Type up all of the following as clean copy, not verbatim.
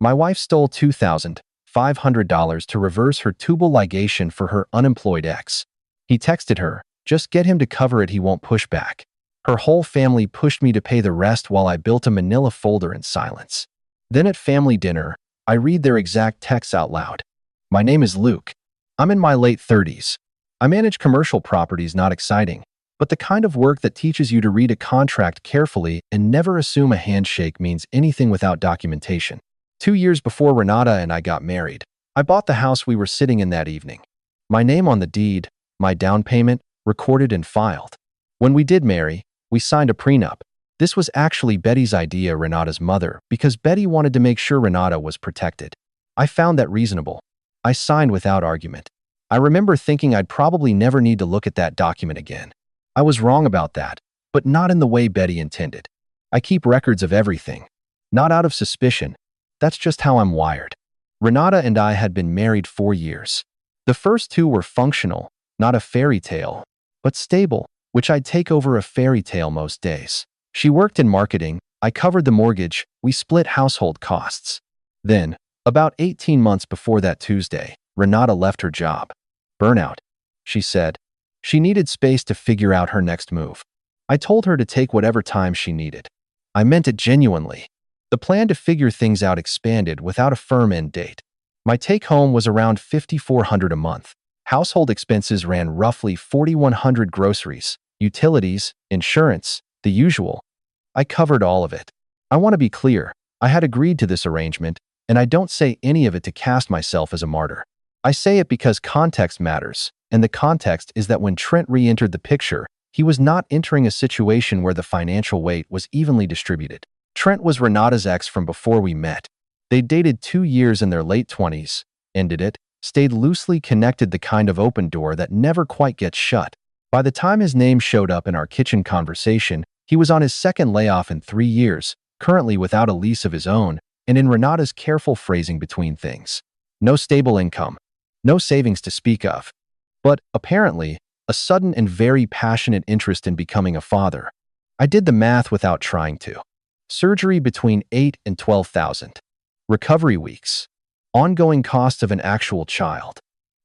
My wife stole $2,500 to reverse her tubal ligation for her unemployed ex. He texted her, "Just get him to cover it, he won't push back." Her whole family pushed me to pay the rest while I built a manila folder in silence. Then at family dinner, I read their exact texts out loud. "My name is Luke. I'm in my late 30s. I manage commercial properties, not exciting, but the kind of work that teaches you to read a contract carefully and never assume a handshake means anything without documentation. 2 years before Renata and I got married, I bought the house we were sitting in that evening. My name on the deed, my down payment, recorded and filed. When we did marry, we signed a prenup. This was actually Betty's idea, Renata's mother, because Betty wanted to make sure Renata was protected. I found that reasonable. I signed without argument. I remember thinking I'd probably never need to look at that document again. I was wrong about that, but not in the way Betty intended. I keep records of everything. Not out of suspicion. That's just how I'm wired. Renata and I had been married 4 years. The first 2 were functional, not a fairy tale, but stable, which I'd take over a fairy tale most days. She worked in marketing, I covered the mortgage, we split household costs. Then, about 18 months before that Tuesday, Renata left her job. Burnout, she said. She needed space to figure out her next move. I told her to take whatever time she needed. I meant it genuinely. The plan to figure things out expanded without a firm end date. My take-home was around $5,400 a month. Household expenses ran roughly $4,100, groceries, utilities, insurance, the usual. I covered all of it. I want to be clear, I had agreed to this arrangement, and I don't say any of it to cast myself as a martyr. I say it because context matters, and the context is that when Trent re-entered the picture, he was not entering a situation where the financial weight was evenly distributed. Trent was Renata's ex from before we met. They'd dated 2 years in their late 20s, ended it, stayed loosely connected, the kind of open door that never quite gets shut. By the time his name showed up in our kitchen conversation, he was on his second layoff in 3 years, currently without a lease of his own, and in Renata's careful phrasing, between things. No stable income. No savings to speak of. But, apparently, a sudden and very passionate interest in becoming a father. I did the math without trying to. Surgery between $8,000 and $12,000. Recovery weeks. Ongoing cost of an actual child.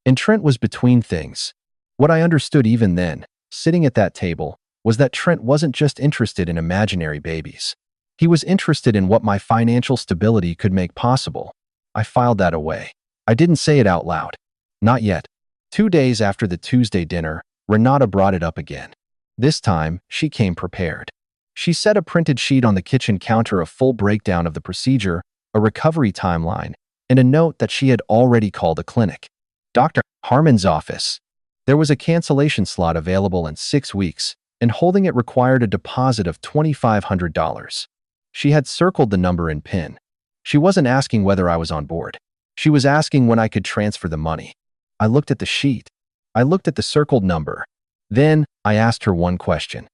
And Trent was between things. What I understood even then, sitting at that table, was that Trent wasn't just interested in imaginary babies. He was interested in what my financial stability could make possible. I filed that away. I didn't say it out loud. Not yet. 2 days after the Tuesday dinner, Renata brought it up again. This time, she came prepared. She set a printed sheet on the kitchen counter, a full breakdown of the procedure, a recovery timeline, and a note that she had already called a clinic. Dr. Harmon's office. There was a cancellation slot available in 6 weeks, and holding it required a deposit of $2,500. She had circled the number in pen. She wasn't asking whether I was on board. She was asking when I could transfer the money. I looked at the sheet. I looked at the circled number. Then, I asked her one question.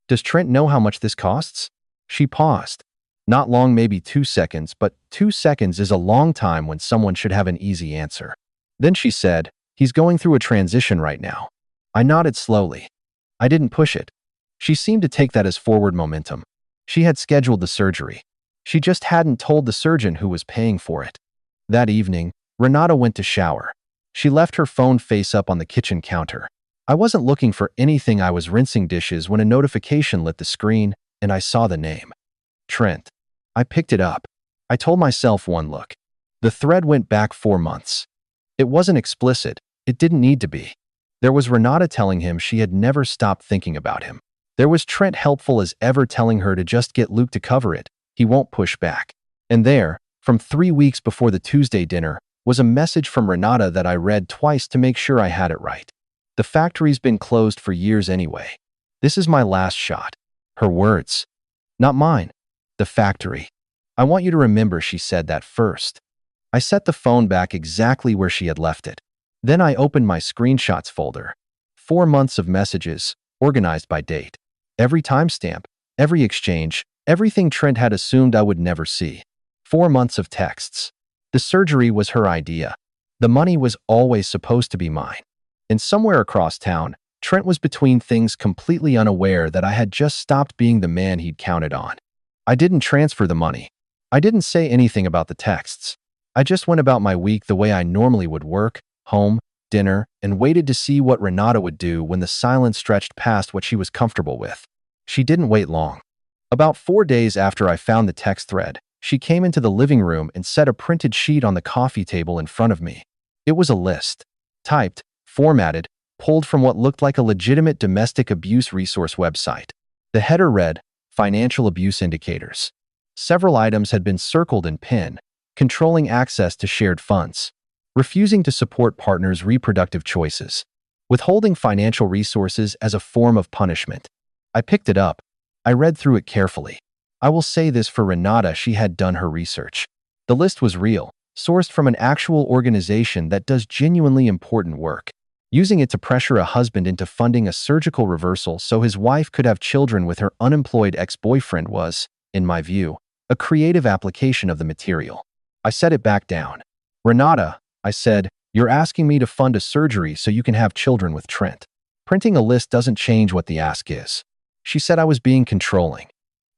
Does Trent know how much this costs? She paused. Not long, maybe 2 seconds, but 2 seconds is a long time when someone should have an easy answer. Then she said, he's going through a transition right now. I nodded slowly. I didn't push it. She seemed to take that as forward momentum. She had scheduled the surgery. She just hadn't told the surgeon who was paying for it. That evening, Renata went to shower. She left her phone face up on the kitchen counter. I wasn't looking for anything. I was rinsing dishes when a notification lit the screen, and I saw the name. Trent. I picked it up. I told myself one look. The thread went back 4 months. It wasn't explicit. It didn't need to be. There was Renata telling him she had never stopped thinking about him. There was Trent, helpful as ever, telling her to just get Luke to cover it. He won't push back. And there, from 3 weeks before the Tuesday dinner, was a message from Renata that I read twice to make sure I had it right. The factory's been closed for years anyway. This is my last shot. Her words. Not mine. The factory. I want you to remember she said that first. I set the phone back exactly where she had left it. Then I opened my screenshots folder. 4 months of messages, organized by date. Every timestamp, every exchange, everything Trent had assumed I would never see. 4 months of texts. The surgery was her idea. The money was always supposed to be mine. And somewhere across town, Trent was between things, completely unaware that I had just stopped being the man he'd counted on. I didn't transfer the money. I didn't say anything about the texts. I just went about my week the way I normally would: work, home, dinner, and waited to see what Renata would do when the silence stretched past what she was comfortable with. She didn't wait long. About 4 days after I found the text thread, she came into the living room and set a printed sheet on the coffee table in front of me. It was a list. Typed, formatted, pulled from what looked like a legitimate domestic abuse resource website. The header read, "Financial Abuse Indicators." Several items had been circled in pen: controlling access to shared funds, refusing to support partners' reproductive choices, withholding financial resources as a form of punishment. I picked it up. I read through it carefully. I will say this for Renata: she had done her research. The list was real, sourced from an actual organization that does genuinely important work. Using it to pressure a husband into funding a surgical reversal so his wife could have children with her unemployed ex-boyfriend was, in my view, a creative application of the material. I set it back down. "Renata," I said, "you're asking me to fund a surgery so you can have children with Trent. Printing a list doesn't change what the ask is." She said I was being controlling.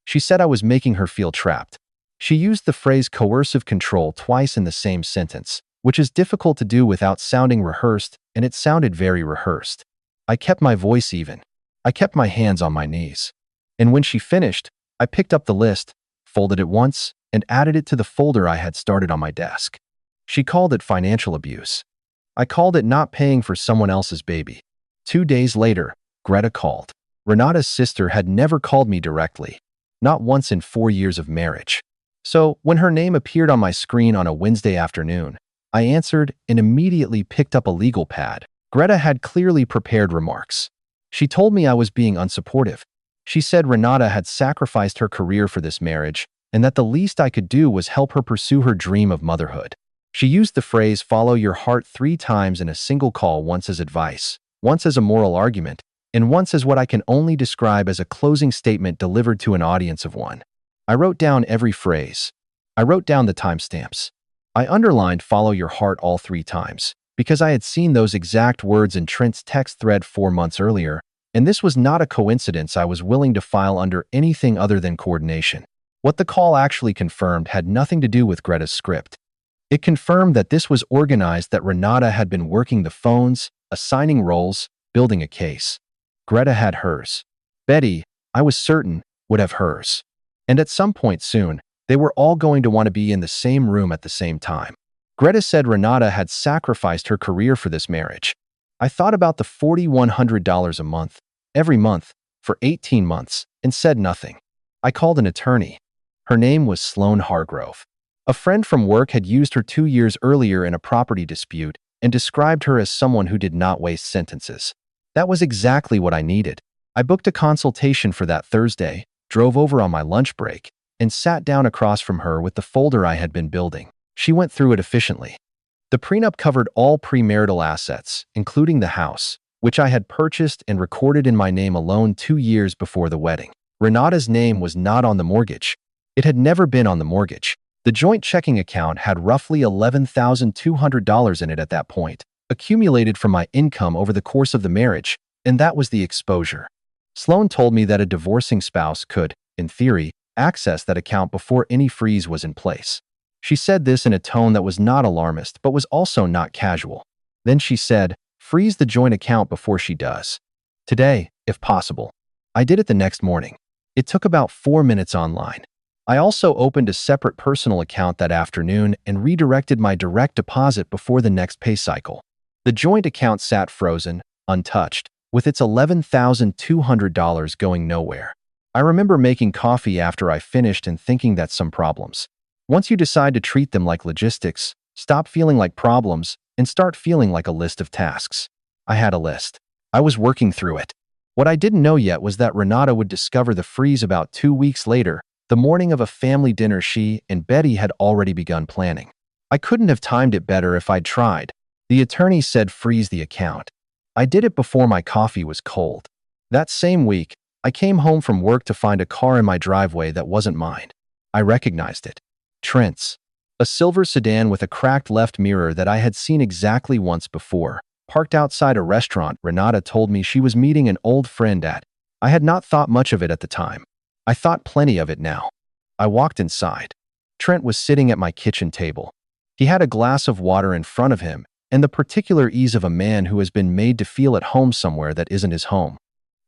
She said I was making her feel trapped. She used the phrase coercive control twice in the same sentence, which is difficult to do without sounding rehearsed, and it sounded very rehearsed. I kept my voice even. I kept my hands on my knees. And when she finished, I picked up the list, folded it once, and added it to the folder I had started on my desk. She called it financial abuse. I called it not paying for someone else's baby. 2 days later, Greta called. Renata's sister had never called me directly, not once in 4 years of marriage. So, when her name appeared on my screen on a Wednesday afternoon, I answered and immediately picked up a legal pad. Greta had clearly prepared remarks. She told me I was being unsupportive. She said Renata had sacrificed her career for this marriage, and that the least I could do was help her pursue her dream of motherhood. She used the phrase "follow your heart" 3 times in a single call: once as advice, once as a moral argument, and once as what I can only describe as a closing statement delivered to an audience of one. I wrote down every phrase. I wrote down the timestamps. I underlined "follow your heart" all 3 times, because I had seen those exact words in Trent's text thread 4 months earlier, and this was not a coincidence. I was willing to file under anything other than coordination. What the call actually confirmed had nothing to do with Greta's script. It confirmed that this was organized, that Renata had been working the phones, assigning roles, building a case. Greta had hers. Betty, I was certain, would have hers. And at some point soon, they were all going to want to be in the same room at the same time. Greta said Renata had sacrificed her career for this marriage. I thought about the $4,100 a month, every month, for 18 months, and said nothing. I called an attorney. Her name was Sloan Hargrove. A friend from work had used her 2 years earlier in a property dispute and described her as someone who did not waste sentences. That was exactly what I needed. I booked a consultation for that Thursday, drove over on my lunch break, and sat down across from her with the folder I had been building. She went through it efficiently. The prenup covered all premarital assets, including the house, which I had purchased and recorded in my name alone 2 years before the wedding. Renata's name was not on the mortgage. It had never been on the mortgage. The joint checking account had roughly $11,200 in it at that point, accumulated from my income over the course of the marriage, and that was the exposure. Sloan told me that a divorcing spouse could, in theory, access that account before any freeze was in place. She said this in a tone that was not alarmist but was also not casual. Then she said, "Freeze the joint account before she does. Today, if possible." I did it the next morning. It took about 4 minutes online. I also opened a separate personal account that afternoon and redirected my direct deposit before the next pay cycle. The joint account sat frozen, untouched, with its $11,200 going nowhere. I remember making coffee after I finished and thinking that some problems. Once you decide to treat them like logistics, stop feeling like problems, and start feeling like a list of tasks. I had a list. I was working through it. What I didn't know yet was that Renata would discover the freeze about 2 weeks later, the morning of a family dinner she and Betty had already begun planning. I couldn't have timed it better if I'd tried. The attorney said freeze the account. I did it before my coffee was cold. That same week, I came home from work to find a car in my driveway that wasn't mine. I recognized it. Trent's. A silver sedan with a cracked left mirror that I had seen exactly once before, parked outside a restaurant Renata told me she was meeting an old friend at. I had not thought much of it at the time. I thought plenty of it now. I walked inside. Trent was sitting at my kitchen table. He had a glass of water in front of him and the particular ease of a man who has been made to feel at home somewhere that isn't his home.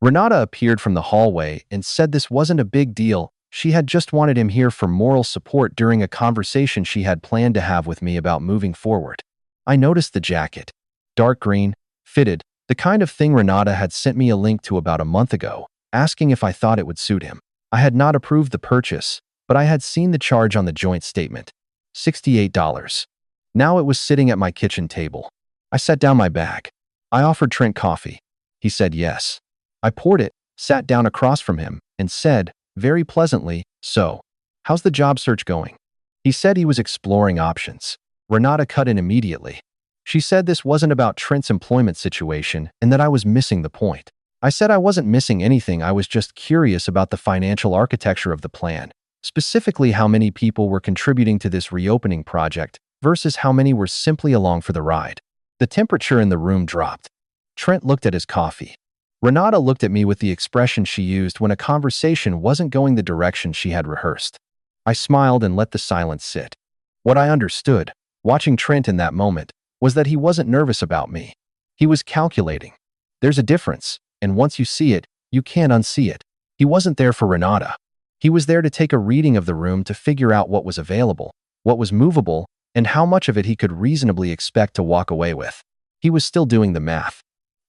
Renata appeared from the hallway and said this wasn't a big deal. She had just wanted him here for moral support during a conversation she had planned to have with me about moving forward. I noticed the jacket. Dark green, fitted, the kind of thing Renata had sent me a link to about a month ago, asking if I thought it would suit him. I had not approved the purchase, but I had seen the charge on the joint statement. $68. Now it was sitting at my kitchen table. I set down my bag. I offered Trent coffee. He said yes. I poured it, sat down across from him, and said, very pleasantly, "So, how's the job search going?" He said he was exploring options. Renata cut in immediately. She said this wasn't about Trent's employment situation and that I was missing the point. I said I wasn't missing anything, I was just curious about the financial architecture of the plan, specifically how many people were contributing to this reopening project versus how many were simply along for the ride. The temperature in the room dropped. Trent looked at his coffee. Renata looked at me with the expression she used when a conversation wasn't going the direction she had rehearsed. I smiled and let the silence sit. What I understood, watching Trent in that moment, was that he wasn't nervous about me. He was calculating. There's a difference, and once you see it, you can't unsee it. He wasn't there for Renata. He was there to take a reading of the room to figure out what was available, what was movable, and how much of it he could reasonably expect to walk away with. He was still doing the math.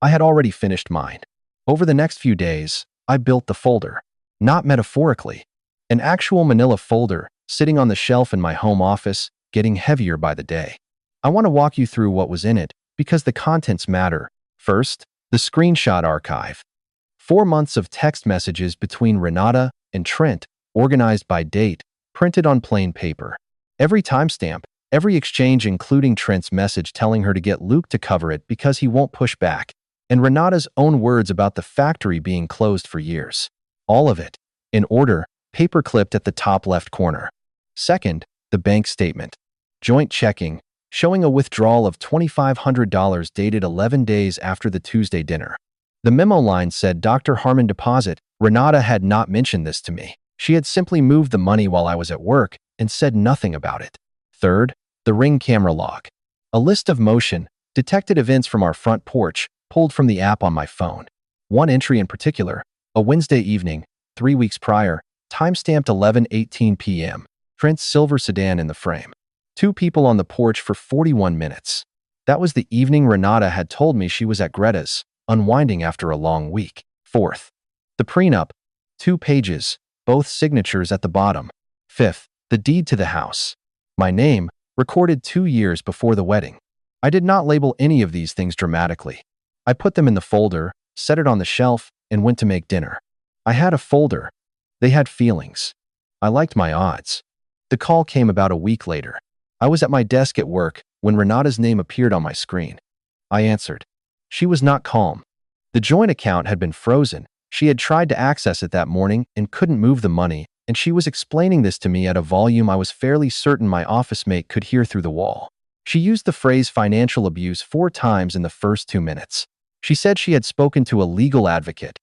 I had already finished mine. Over the next few days, I built the folder. Not metaphorically. An actual manila folder, sitting on the shelf in my home office, getting heavier by the day. I want to walk you through what was in it, because the contents matter. First, the screenshot archive. 4 months of text messages between Renata and Trent, organized by date, printed on plain paper. Every timestamp, every exchange including Trent's message telling her to get Luke to cover it because he won't push back, and Renata's own words about the factory being closed for years. All of it, in order, paper-clipped at the top left corner. Second, the bank statement. Joint checking, showing a withdrawal of $2,500 dated 11 days after the Tuesday dinner. The memo line said Dr. Harmon deposit. Renata had not mentioned this to me. She had simply moved the money while I was at work and said nothing about it. Third, the Ring camera log. A list of motion, detected events from our front porch, pulled from the app on my phone. One entry in particular, a Wednesday evening, 3 weeks prior, timestamped 11:18 p.m. Trent's silver sedan in the frame. 2 people on the porch for 41 minutes. That was the evening Renata had told me she was at Greta's, unwinding after a long week. Fourth, the prenup. 2 pages, both signatures at the bottom. Fifth, the deed to the house. My name, recorded 2 years before the wedding. I did not label any of these things dramatically. I put them in the folder, set it on the shelf, and went to make dinner. I had a folder. They had feelings. I liked my odds. The call came about a week later. I was at my desk at work when Renata's name appeared on my screen. I answered. She was not calm. The joint account had been frozen. She had tried to access it that morning and couldn't move the money, and she was explaining this to me at a volume I was fairly certain my office mate could hear through the wall. She used the phrase financial abuse 4 times in the first 2 minutes. She said she had spoken to a legal advocate.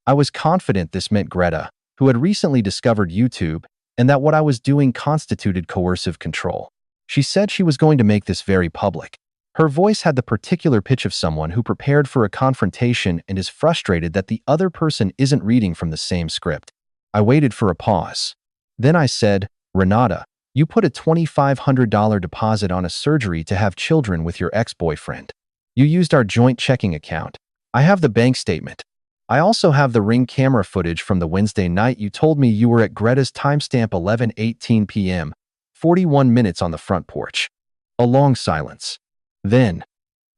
I was confident this meant Greta, who had recently discovered YouTube, and that what I was doing constituted coercive control. She said she was going to make this very public. Her voice had the particular pitch of someone who prepared for a confrontation and is frustrated that the other person isn't reading from the same script. I waited for a pause. Then I said, "Renata, you put a $2,500 deposit on a surgery to have children with your ex-boyfriend. You used our joint checking account. I have the bank statement. I also have the Ring camera footage from the Wednesday night you told me you were at Greta's timestamp 11:18 p.m., 41 minutes on the front porch." A long silence. Then,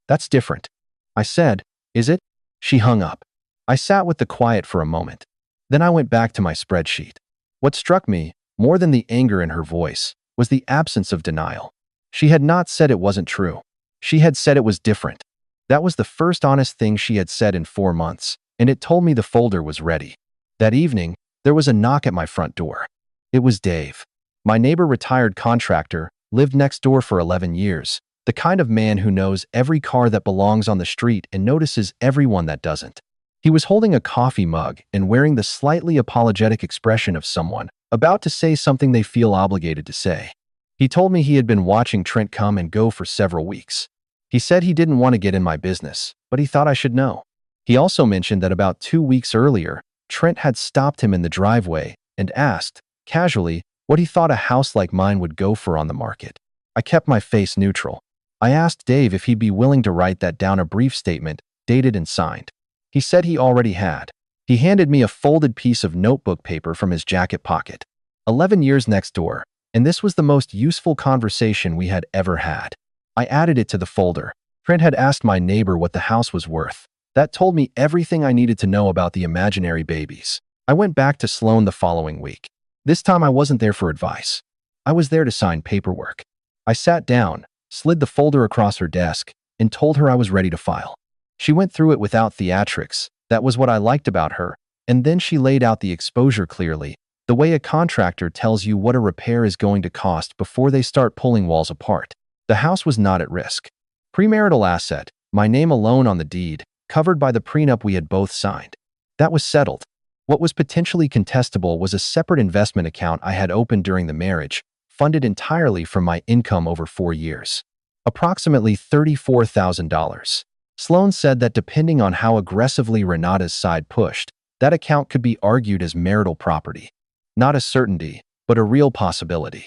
"That's different." I said, "Is it?" She hung up. I sat with the quiet for a moment. Then I went back to my spreadsheet. What struck me, more than the anger in her voice, was the absence of denial. She had not said it wasn't true. She had said it was different. That was the first honest thing she had said in 4 months, and it told me the folder was ready. That evening, there was a knock at my front door. It was Dave. My neighbor, retired contractor, lived next door for 11 years, the kind of man who knows every car that belongs on the street and notices everyone that doesn't. He was holding a coffee mug and wearing the slightly apologetic expression of someone about to say something they feel obligated to say. He told me he had been watching Trent come and go for several weeks. He said he didn't want to get in my business, but he thought I should know. He also mentioned that about 2 weeks earlier, Trent had stopped him in the driveway and asked, casually, what he thought a house like mine would go for on the market. I kept my face neutral. I asked Dave if he'd be willing to write that down, a brief statement, dated and signed. He said he already had. He handed me a folded piece of notebook paper from his jacket pocket. 11 years next door, and this was the most useful conversation we had ever had. I added it to the folder. Trent had asked my neighbor what the house was worth. That told me everything I needed to know about the imaginary babies. I went back to Sloan the following week. This time I wasn't there for advice. I was there to sign paperwork. I sat down, slid the folder across her desk, and told her I was ready to file. She went through it without theatrics. That was what I liked about her. And then she laid out the exposure clearly, the way a contractor tells you what a repair is going to cost before they start pulling walls apart. The house was not at risk. Premarital asset, my name alone on the deed, covered by the prenup we had both signed. That was settled. What was potentially contestable was a separate investment account I had opened during the marriage, funded entirely from my income over 4 years. Approximately $34,000. Sloan said that depending on how aggressively Renata's side pushed, that account could be argued as marital property. Not a certainty, but a real possibility.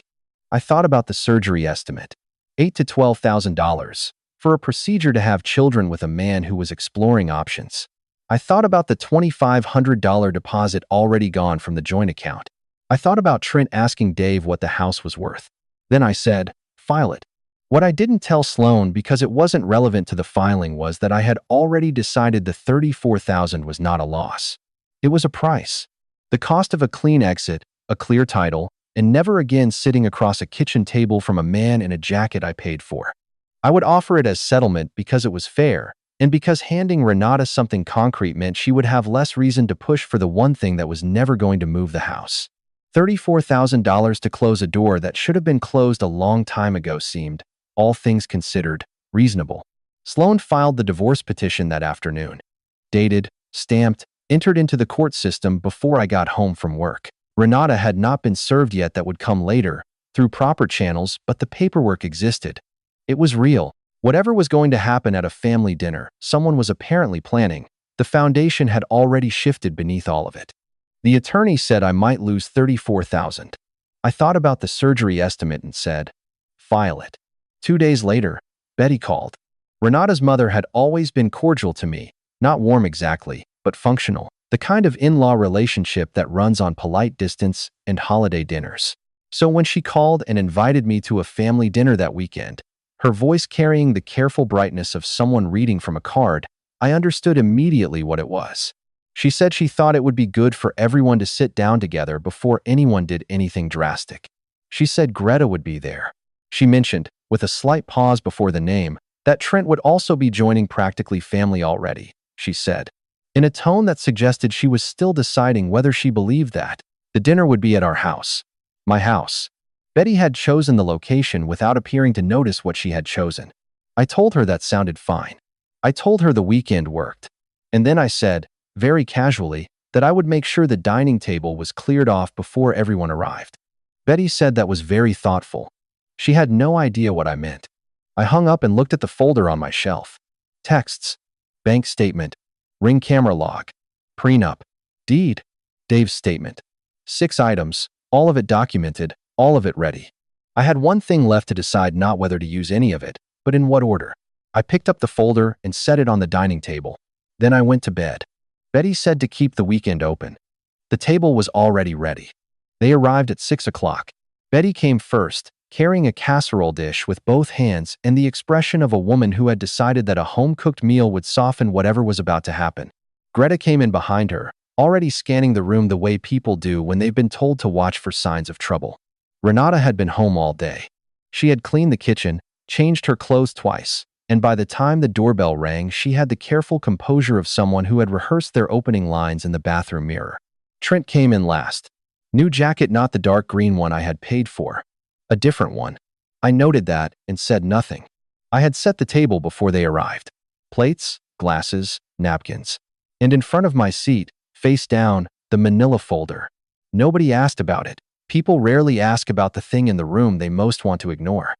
I thought about the surgery estimate. $8,000 to $12,000 for a procedure to have children with a man who was exploring options. I thought about the $2,500 deposit already gone from the joint account. I thought about Trent asking Dave what the house was worth. Then I said, file it. What I didn't tell Sloan because it wasn't relevant to the filing was that I had already decided the $34,000 was not a loss. It was a price. The cost of a clean exit, a clear title, and never again sitting across a kitchen table from a man in a jacket I paid for. I would offer it as settlement because it was fair, and because handing Renata something concrete meant she would have less reason to push for the one thing that was never going to move the house. $34,000 to close a door that should have been closed a long time ago seemed, all things considered, reasonable. Sloan filed the divorce petition that afternoon. Dated, stamped, entered into the court system before I got home from work. Renata had not been served yet. That would come later, through proper channels, but the paperwork existed. It was real. Whatever was going to happen at a family dinner, someone was apparently planning. The foundation had already shifted beneath all of it. The attorney said I might lose $34,000. I thought about the surgery estimate and said, file it. 2 days later, Betty called. Renata's mother had always been cordial to me, not warm exactly, but functional. The kind of in-law relationship that runs on polite distance and holiday dinners. So when she called and invited me to a family dinner that weekend, her voice carrying the careful brightness of someone reading from a card, I understood immediately what it was. She said she thought it would be good for everyone to sit down together before anyone did anything drastic. She said Greta would be there. She mentioned, with a slight pause before the name, that Trent would also be joining Practically Family already, she said, in a tone that suggested she was still deciding whether she believed that. The dinner would be at our house. My house. Betty had chosen the location without appearing to notice what she had chosen. I told her that sounded fine. I told her the weekend worked. And then I said, very casually, that I would make sure the dining table was cleared off before everyone arrived. Betty said that was very thoughtful. She had no idea what I meant. I hung up and looked at the folder on my shelf. Texts. Bank statement. Ring camera log. Prenup. Deed. Dave's statement. 6 items, all of it documented, all of it ready. I had one thing left to decide, not whether to use any of it, but in what order. I picked up the folder and set it on the dining table. Then I went to bed. Betty said to keep the weekend open. The table was already ready. They arrived at 6 o'clock. Betty came first, carrying a casserole dish with both hands and the expression of a woman who had decided that a home-cooked meal would soften whatever was about to happen. Greta came in behind her, already scanning the room the way people do when they've been told to watch for signs of trouble. Renata had been home all day. She had cleaned the kitchen, changed her clothes twice, and by the time the doorbell rang, she had the careful composure of someone who had rehearsed their opening lines in the bathroom mirror. Trent came in last. New jacket, not the dark green one I had paid for. A different one. I noted that and said nothing. I had set the table before they arrived. Plates, glasses, napkins. And in front of my seat, face down, the manila folder. Nobody asked about it. People rarely ask about the thing in the room they most want to ignore.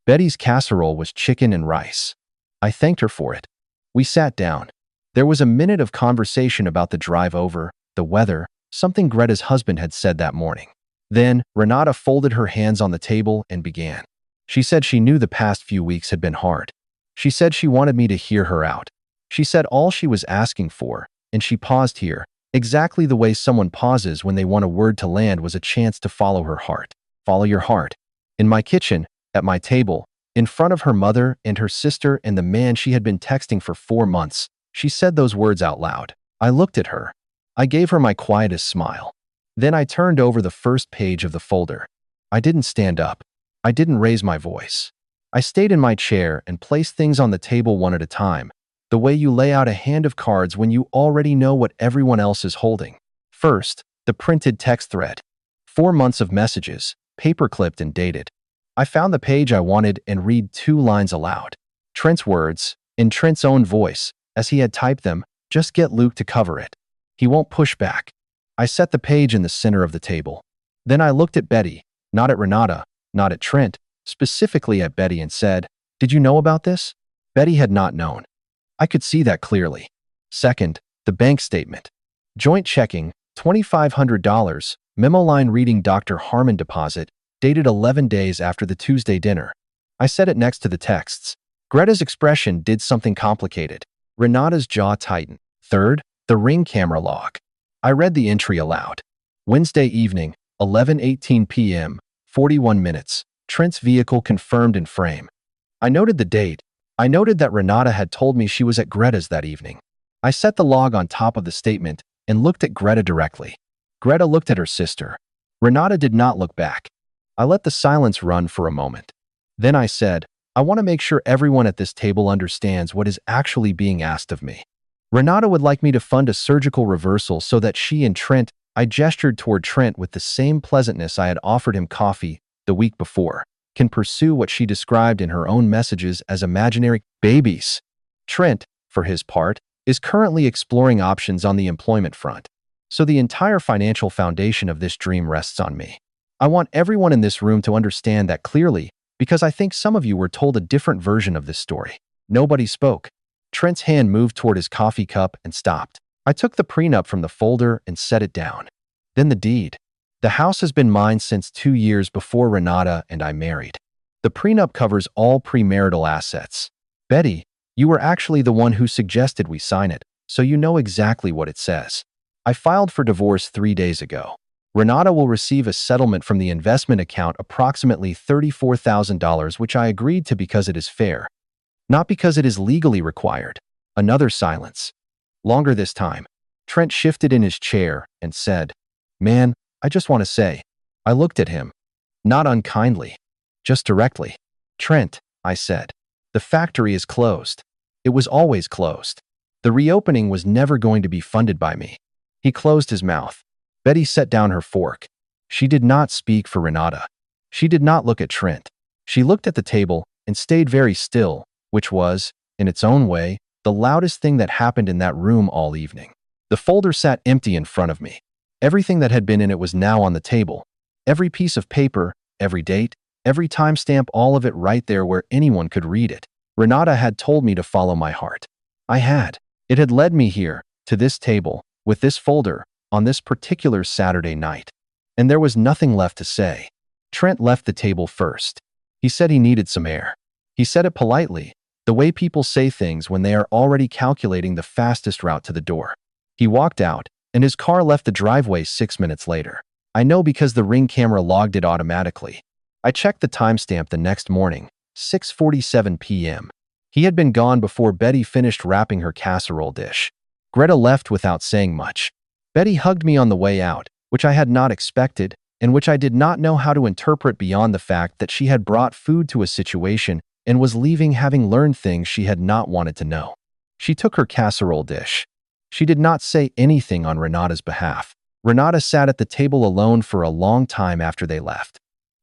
Betty's casserole was chicken and rice. I thanked her for it. We sat down. There was a minute of conversation about the drive over, the weather, something Greta's husband had said that morning. Then, Renata folded her hands on the table and began. She said she knew the past few weeks had been hard. She said she wanted me to hear her out. She said all she was asking for, and she paused here, exactly the way someone pauses when they want a word to land, was a chance to follow her heart. Follow your heart. In my kitchen, at my table, in front of her mother and her sister and the man she had been texting for 4 months, she said those words out loud. I looked at her. I gave her my quietest smile. Then I turned over the first page of the folder. I didn't stand up. I didn't raise my voice. I stayed in my chair and placed things on the table one at a time, the way you lay out a hand of cards when you already know what everyone else is holding. First, the printed text thread. 4 months of messages, paper-clipped and dated. I found the page I wanted and read 2 lines aloud. Trent's words, in Trent's own voice, as he had typed them, just get Luke to cover it. He won't push back. I set the page in the center of the table. Then I looked at Betty, not at Renata, not at Trent, specifically at Betty, and said, "Did you know about this?" Betty had not known. I could see that clearly. Second, the bank statement. Joint checking, $2,500, memo line reading Dr. Harmon deposit, dated 11 days after the Tuesday dinner. I set it next to the texts. Greta's expression did something complicated. Renata's jaw tightened. Third, the Ring camera log. I read the entry aloud. Wednesday evening, 11:18 p.m., 41 minutes. Trent's vehicle confirmed in frame. I noted the date. I noted that Renata had told me she was at Greta's that evening. I set the log on top of the statement and looked at Greta directly. Greta looked at her sister. Renata did not look back. I let the silence run for a moment. Then I said, I want to make sure everyone at this table understands what is actually being asked of me. Renata would like me to fund a surgical reversal so that she and Trent, I gestured toward Trent with the same pleasantness I had offered him coffee the week before, can pursue what she described in her own messages as imaginary babies. Trent, for his part, is currently exploring options on the employment front. So the entire financial foundation of this dream rests on me. I want everyone in this room to understand that clearly, because I think some of you were told a different version of this story. Nobody spoke. Trent's hand moved toward his coffee cup and stopped. I took the prenup from the folder and set it down. Then the deed. The house has been mine since 2 years before Renata and I married. The prenup covers all premarital assets. Betty, you were actually the one who suggested we sign it, so you know exactly what it says. I filed for divorce 3 days ago. Renata will receive a settlement from the investment account, approximately $34,000, which I agreed to because it is fair, not because it is legally required. Another silence. Longer this time. Trent shifted in his chair and said, "Man, I just want to say." I looked at him. Not unkindly. Just directly. "Trent," I said, "the factory is closed. It was always closed. The reopening was never going to be funded by me." He closed his mouth. Betty set down her fork. She did not speak for Renata. She did not look at Trent. She looked at the table and stayed very still, which was, in its own way, the loudest thing that happened in that room all evening. The folder sat empty in front of me. Everything that had been in it was now on the table. Every piece of paper, every date, every timestamp, all of it right there where anyone could read it. Renata had told me to follow my heart. I had. It had led me here, to this table, with this folder, on this particular Saturday night. And there was nothing left to say. Trent left the table first. He said he needed some air. He said it politely, the way people say things when they are already calculating the fastest route to the door. He walked out, and his car left the driveway 6 minutes later. I know because the Ring camera logged it automatically. I checked the timestamp the next morning, 6:47 p.m. He had been gone before Betty finished wrapping her casserole dish. Greta left without saying much. Betty hugged me on the way out, which I had not expected, and which I did not know how to interpret beyond the fact that she had brought food to a situation and was leaving having learned things she had not wanted to know. She took her casserole dish. She did not say anything on Renata's behalf. Renata sat at the table alone for a long time after they left.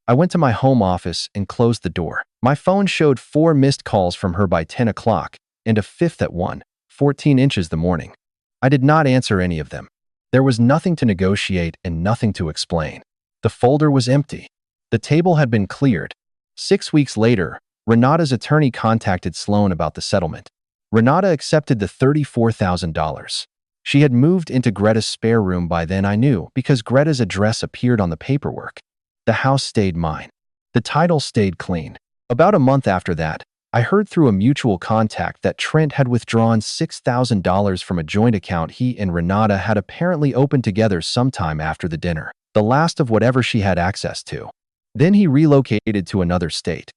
I went to my home office and closed the door. My phone showed 4 missed calls from her by 10 o'clock and a fifth at 1:14 inches the morning. I did not answer any of them. There was nothing to negotiate and nothing to explain. The folder was empty. The table had been cleared. 6 weeks later, Renata's attorney contacted Sloan about the settlement. Renata accepted the $34,000. She had moved into Greta's spare room by then, I knew, because Greta's address appeared on the paperwork. The house stayed mine. The title stayed clean. About a month after that, I heard through a mutual contact that Trent had withdrawn $6,000 from a joint account he and Renata had apparently opened together sometime after the dinner, the last of whatever she had access to. Then he relocated to another state.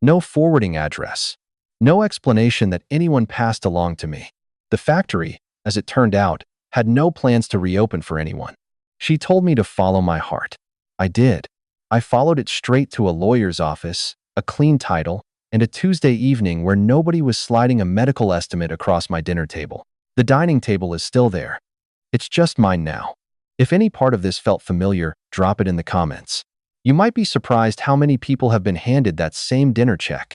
No forwarding address. No explanation that anyone passed along to me. The factory, as it turned out, had no plans to reopen for anyone. She told me to follow my heart. I did. I followed it straight to a lawyer's office, a clean title, and a Tuesday evening where nobody was sliding a medical estimate across my dinner table. The dining table is still there. It's just mine now. If any part of this felt familiar, drop it in the comments. You might be surprised how many people have been handed that same dinner check.